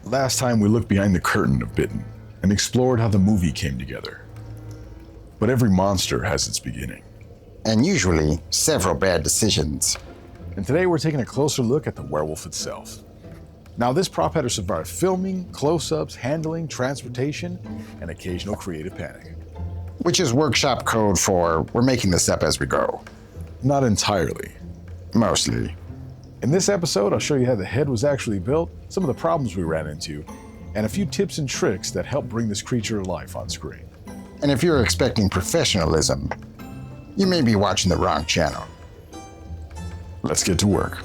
Last time we looked behind the curtain of Bitten and explored how the movie came together. But every monster has its beginning. And usually, several bad decisions. And today we're taking a closer look at the werewolf itself. Now this prop had to survive filming, close-ups, handling, transportation, and occasional creative panic. Which is workshop code for, we're making this up as we go. Not entirely. Mostly. In this episode, I'll show you how the head was actually built, some of the problems we ran into, and a few tips and tricks that help bring this creature to life on screen. And if you're expecting professionalism, you may be watching the wrong channel. Let's get to work.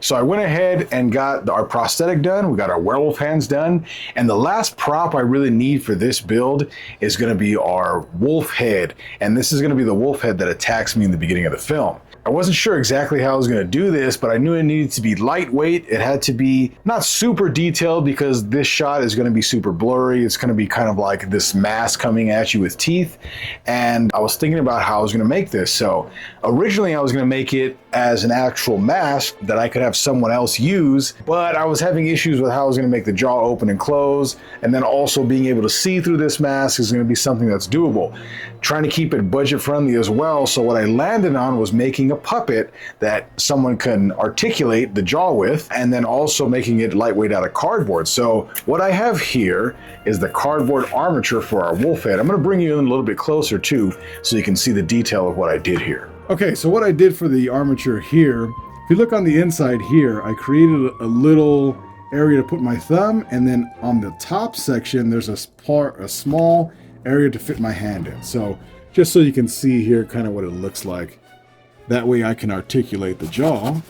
So I went ahead and got our prosthetic done. We got our werewolf hands done. And the last prop I really need for this build is going to be our wolf head. And this is going to be the wolf head that attacks me in the beginning of the film. I wasn't sure exactly how I was going to do this, but I knew it needed to be lightweight. It had to be not super detailed because this shot is going to be super blurry. It's going to be kind of like this mask coming at you with teeth. And I was thinking about how I was going to make this. So originally I was going to make it as an actual mask that I could have someone else use, but I was having issues with how I was going to make the jaw open and close, and then also being able to see through this mask is going to be something that's doable. Trying to keep it budget friendly as well, so what I landed on was making a puppet that someone can articulate the jaw with, and then also making it lightweight out of cardboard. So what I have here is the cardboard armature for our wolf head. I'm going to bring you in a little bit closer too, so you can see the detail of what I did here. Okay, so what I did for the armature here, if you look on the inside here, I created a little area to put my thumb, and then on the top section, there's a small area to fit my hand in. So just so you can see here kind of what it looks like. That way I can articulate the jaw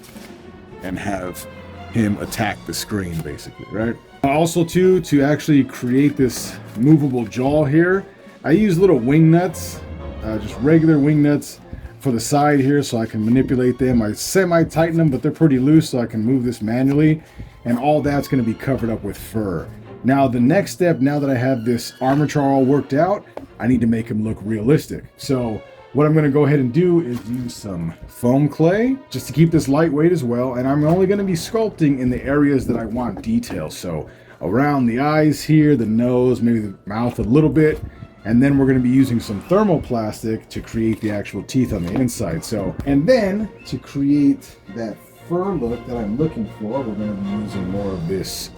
and have him attack the screen basically, right? Also too, to actually create this movable jaw here, I use little wing nuts, just regular wing nuts for the side here so I can manipulate them. I semi-tighten them, but they're pretty loose so I can move this manually. And all that's going to be covered up with fur. Now the next step, now that I have this armature all worked out, I need to make him look realistic. So what I'm going to go ahead and do is use some foam clay just to keep this lightweight as well. And I'm only going to be sculpting in the areas that I want detail. So around the eyes here, the nose, maybe the mouth a little bit. And then we're going to be using some thermoplastic to create the actual teeth on the inside. So, and then to create that fur look that I'm looking for, we're going to be using more of this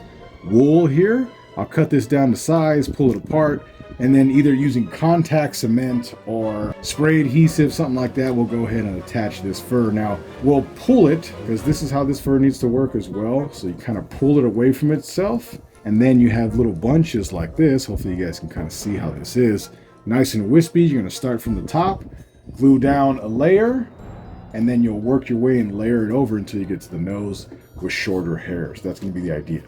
wool here. I'll cut this down to size, pull it apart, and then either using contact cement or spray adhesive, something like that, we'll go ahead and attach this fur. Now, we'll pull it, because this is how this fur needs to work as well. So you kind of pull it away from itself. And then you have little bunches like this. Hopefully you guys can kind of see how this is. Nice and wispy. You're going to start from the top, glue down a layer, and then you'll work your way and layer it over until you get to the nose with shorter hairs. That's going to be the idea.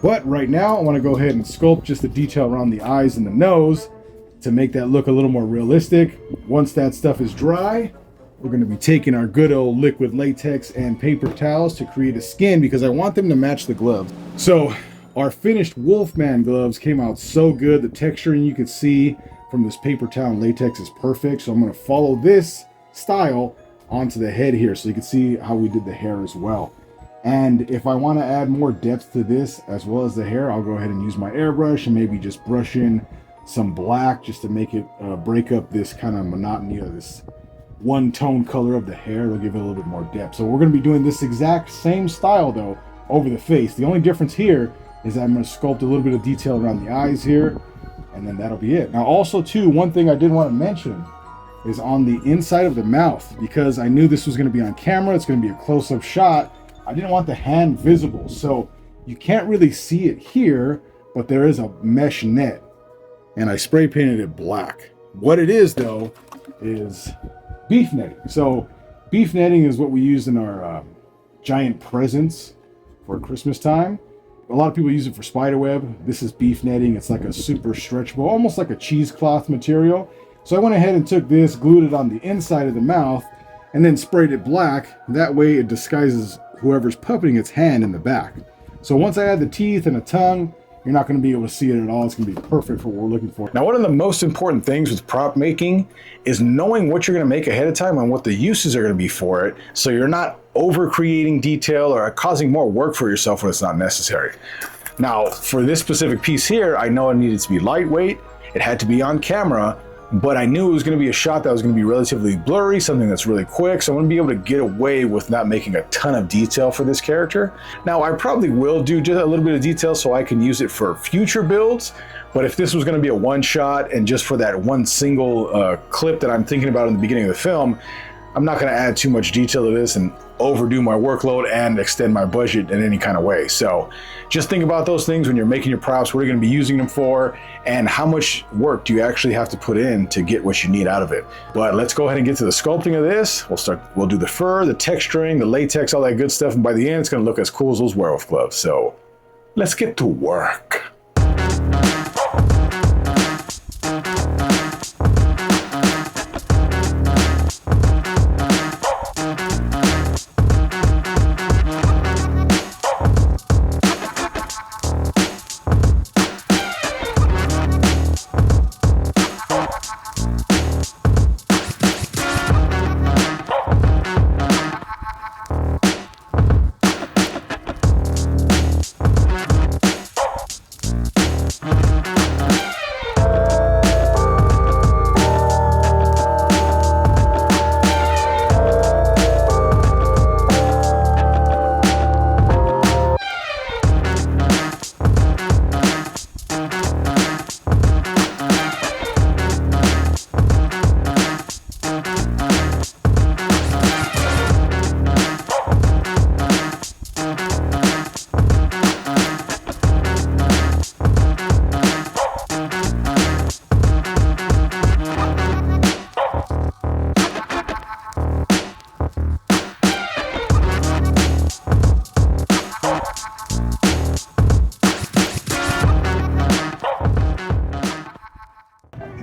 But right now, I want to go ahead and sculpt just the detail around the eyes and the nose to make that look a little more realistic. Once that stuff is dry, we're going to be taking our good old liquid latex and paper towels to create a skin because I want them to match the gloves. So our finished Wolfman gloves came out so good. The texturing you can see from this paper towel and latex is perfect. So I'm going to follow this style onto the head here so you can see how we did the hair as well. And if I want to add more depth to this as well as the hair, I'll go ahead and use my airbrush and maybe just brush in some black just to make it break up this kind of monotony of this one tone color of the hair. It'll give it a little bit more depth. So we're going to be doing this exact same style though over the face. The only difference here is I'm going to sculpt a little bit of detail around the eyes here, and then that'll be it. Now also too, one thing I did want to mention is on the inside of the mouth, because I knew this was going to be on camera, it's going to be a close-up shot, I didn't want the hand visible. So you can't really see it here, but there is a mesh net, and I spray painted it black. What it is though is beef netting. So beef netting is what we use in our giant presents for Christmas time. A lot of people use it for spiderweb. This is beef netting. It's like a super stretchable, almost like a cheesecloth material. So I went ahead and took this, glued it on the inside of the mouth, and then sprayed it black. That way it disguises whoever's puppeting its hand in the back. So once I add the teeth and a tongue you're not going to be able to see it at all. It's going to be perfect for what we're looking for. Now, one of the most important things with prop making is knowing what you're going to make ahead of time and what the uses are going to be for it, so you're not over creating detail or causing more work for yourself when it's not necessary. Now, for this specific piece here, I know it needed to be lightweight. It had to be on camera, but I knew it was going to be a shot that was going to be relatively blurry, something that's really quick, so I'm going to be able to get away with not making a ton of detail for this character. Now, I probably will do just a little bit of detail so I can use it for future builds, but if this was going to be a one shot and just for that one single clip that I'm thinking about in the beginning of the film, I'm not going to add too much detail to this and overdo my workload and extend my budget in any kind of way. So just think about those things when you're making your props. What are you going to be using them for, and how much work do you actually have to put in to get what you need out of it. But let's go ahead and get to the sculpting of this. We'll do the fur, the texturing, the latex, all that good stuff, and by the end it's going to look as cool as those werewolf gloves. So let's get to work.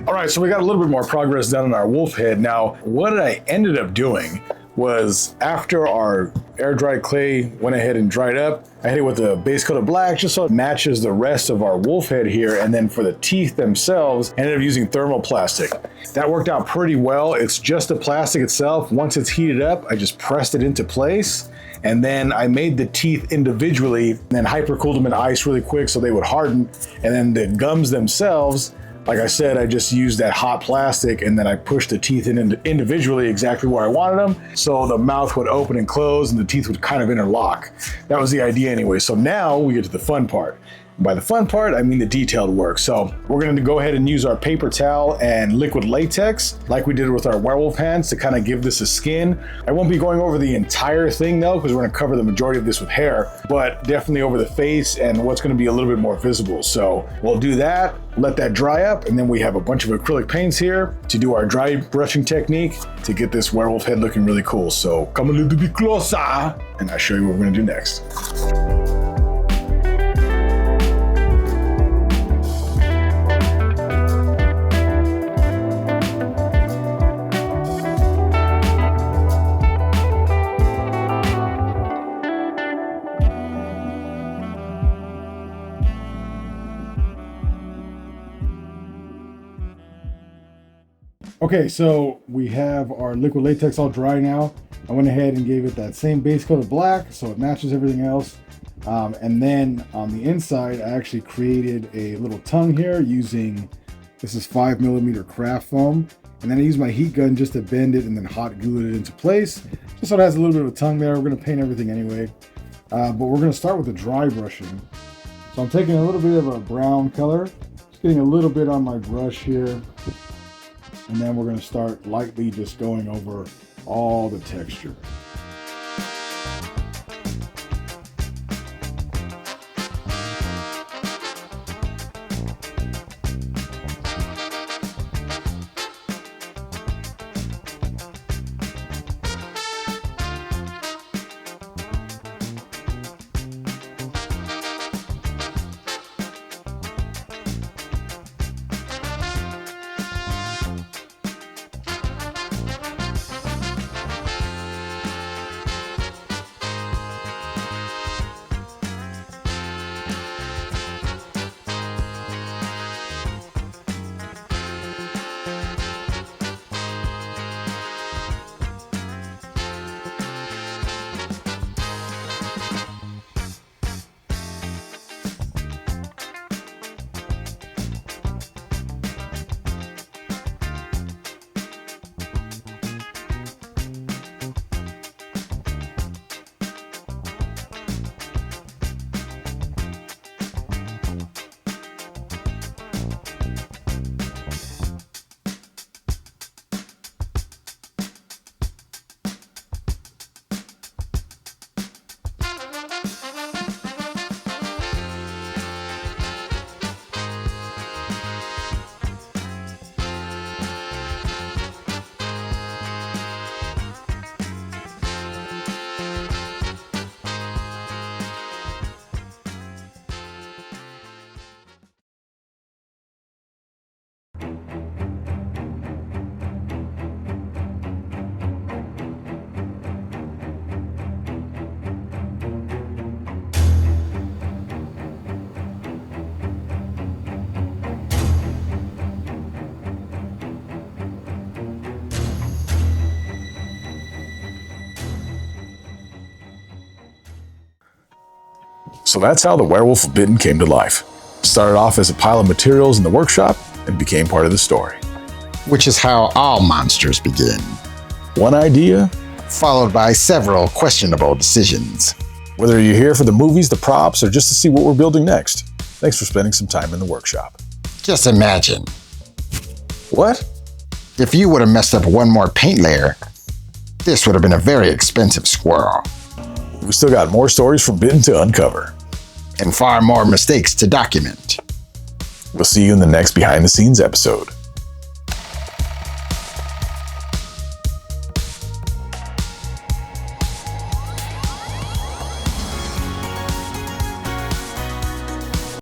All right, so we got a little bit more progress done on our wolf head. Now, what I ended up doing was, after our air dried clay went ahead and dried up, I hit it with a base coat of black just so it matches the rest of our wolf head here. And then for the teeth themselves, I ended up using thermoplastic. That worked out pretty well. It's just the plastic itself. Once it's heated up, I just pressed it into place. And then I made the teeth individually, and then hypercooled them in ice really quick so they would harden. And then the gums themselves, like I said, I just used that hot plastic, and then I pushed the teeth in individually exactly where I wanted them, so the mouth would open and close and the teeth would kind of interlock. That was the idea anyway. So now we get to the fun part. By the fun part, I mean the detailed work. So we're going to go ahead and use our paper towel and liquid latex like we did with our werewolf hands to kind of give this a skin. I won't be going over the entire thing though, because we're going to cover the majority of this with hair, but definitely over the face and what's going to be a little bit more visible. So we'll do that, let that dry up, and then we have a bunch of acrylic paints here to do our dry brushing technique to get this werewolf head looking really cool. So come a little bit closer and I'll show you what we're going to do next. Okay, so we have our liquid latex all dry now. I went ahead and gave it that same base coat of black so it matches everything else. And then on the inside, I actually created a little tongue here using, this is 5mm craft foam. And then I used my heat gun just to bend it and then hot glued it into place. Just so it has a little bit of a tongue there. We're gonna paint everything anyway. But we're gonna start with the dry brushing. So I'm taking a little bit of a brown color, just getting a little bit on my brush here. And then we're going to start lightly just going over all the texture. So that's how the Werewolf of Bitten came to life. Started off as a pile of materials in the workshop and became part of the story. Which is how all monsters begin, One idea, followed by several questionable decisions. whether you're here for the movies, the props, or just to see what we're building next. Thanks for spending some time in the workshop. Just imagine, What? if you would have messed up one more paint layer, this would have been a very expensive squirrel, We still got more stories from Bitten to uncover. and far more mistakes to document. We'll see you in the next behind the scenes episode.